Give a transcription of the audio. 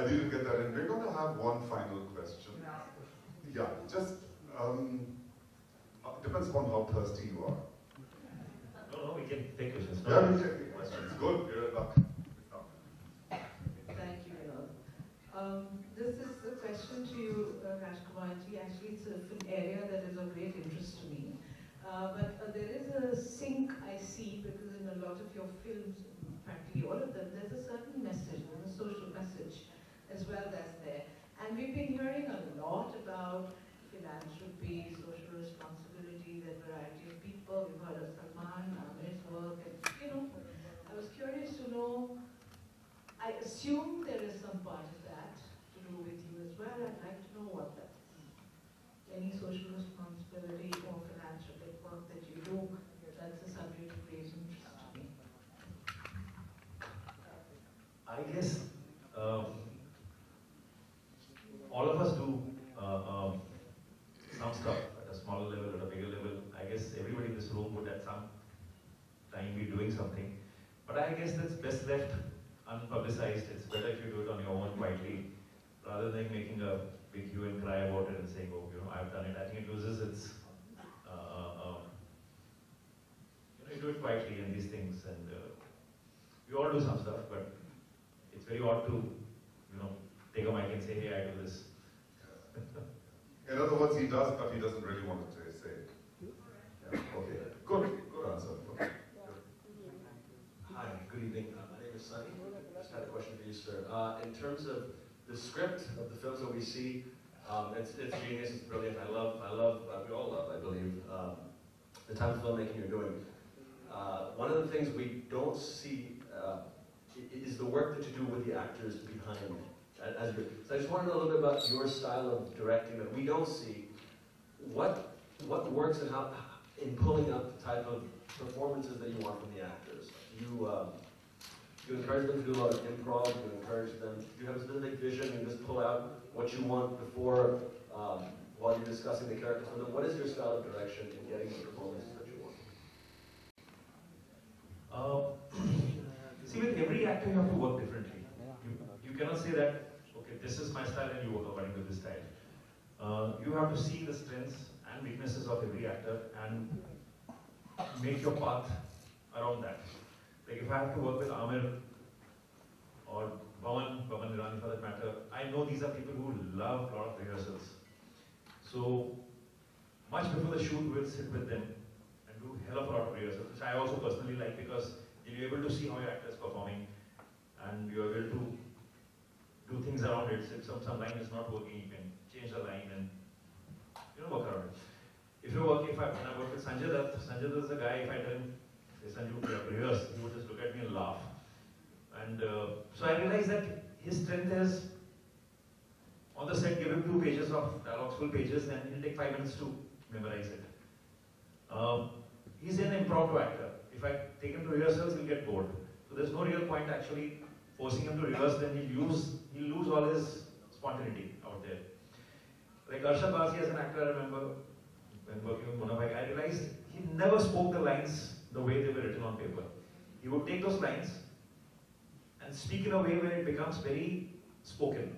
I didn't get that in. We're going to have one final question. Yeah, just depends upon how thirsty you are. No, we can take questions. Yeah, we can take questions. Good, you're in luck. Thank you, Vinod. This is a question to you, Rajkumar. Actually, it's an area that is of great interest to me. But there is a sync I see, because in a lot of your films, practically all of them, there's a certain message, a social message, as well that's there. And we've been hearing a lot about philanthropy, social responsibility, the variety of people. We've heard of Salman, Amir's work, and I was curious to know, I assume there is some part of that to do with you as well. I'd like to know what that is. Any social responsibility or philanthropic work that you do, that's a subject of great interest to me. I guess all of us do some stuff at a smaller level, at a bigger level. I guess everybody in this room would at some time be doing something. But I guess that's best left unpublicized. It's better if you do it on your own quietly, rather than making a big hue and cry about it and saying, oh, I've done it. I think it loses its, you do it quietly in these things, and we all do some stuff, but it's very odd to, take a mic and say, hey, I do this. In other words, he does, but he doesn't really want to say it. Yeah, okay, good answer. Okay. Hi, good evening. My name is Sunny. I just had a question for you, sir. In terms of the script of the films that we see, it's genius, it's brilliant. I love, we all love, I believe, the type of filmmaking you're doing. One of the things we don't see is the work that you do with the actors behind it. So I just want to know a little bit about your style of directing that we don't see. What works and how in pulling out the type of performances that you want from the actors? You encourage them to do a lot of improv, you encourage them, do you have a specific vision and just pull out what you want before, while you're discussing the characters with them? What is your style of direction in getting the performances that you want? See, with every actor you have to work differently. You cannot say that, okay, this is my style and you work according to this style. You have to see the strengths and weaknesses of every actor and make your path around that. Like if I have to work with Amir or Pawan Hirani for that matter, I know these are people who love a lot of rehearsals. So much before the shoot, we'll sit with them and do a hell of a lot of rehearsals, which I also personally like, because you're able to see how your actor is performing and you're able to do things around it. So if some line is not working, you can change the line and work around it. When I work with Sanjay Dutt is a guy, if I tell him, say Sanjay, rehearse, he would just look at me and laugh. And so I realized that his strength is, on the set, give him 2 pages of dialogues, full pages, and he'll take 5 minutes to memorize it. He's an impromptu actor. If I take him to rehearsals, he'll get bored. So there's no real point actually forcing him to rehearse, then he'll lose all his spontaneity out there. Like Arshad Basi as an actor, I remember, when working with Munafai, I realized he never spoke the lines the way they were written on paper. He would take those lines and speak in a way where it becomes very spoken.